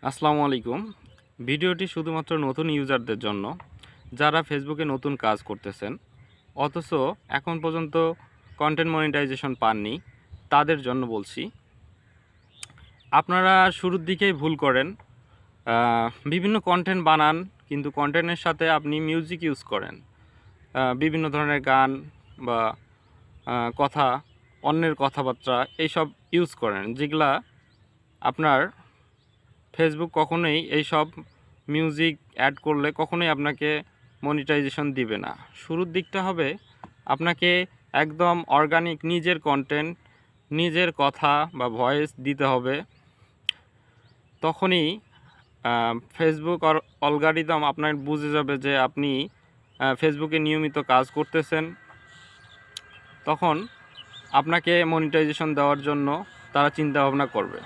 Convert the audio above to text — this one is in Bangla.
আসসালামু আলাইকুম। ভিডিওটি শুধুমাত্র নতুন ইউজারদের জন্য, যারা ফেসবুকে নতুন কাজ করতেছেন অথচ এখন পর্যন্ত কন্টেন্ট মনিটাইজেশন পাননি, তাদের জন্য বলছি। আপনারা শুরুর দিকেই ভুল করেন। বিভিন্ন কন্টেন্ট বানান, কিন্তু কন্টেন্টের সাথে আপনি মিউজিক ইউজ করেন, বিভিন্ন ধরনের গান বা কথা, অন্যের কথাবার্তা এইসব ইউজ করেন, যেগুলা আপনার ফেসবুক কখনোই এইসব মিউজিক অ্যাড করলে কখনোই আপনাকে মনিটাইজেশন দিবে না। শুরুর দিকটা হবে আপনাকে একদম অর্গানিক নিজের কন্টেন্ট, নিজের কথা বা ভয়েস দিতে হবে। তখনই ফেসবুক অ্যালগরিদম আপনার বুঝে যাবে যে আপনি ফেসবুকে নিয়মিত কাজ করতেছেন। তখন আপনাকে মনিটাইজেশন দেওয়ার জন্য তারা চিন্তা ভাবনা করবে।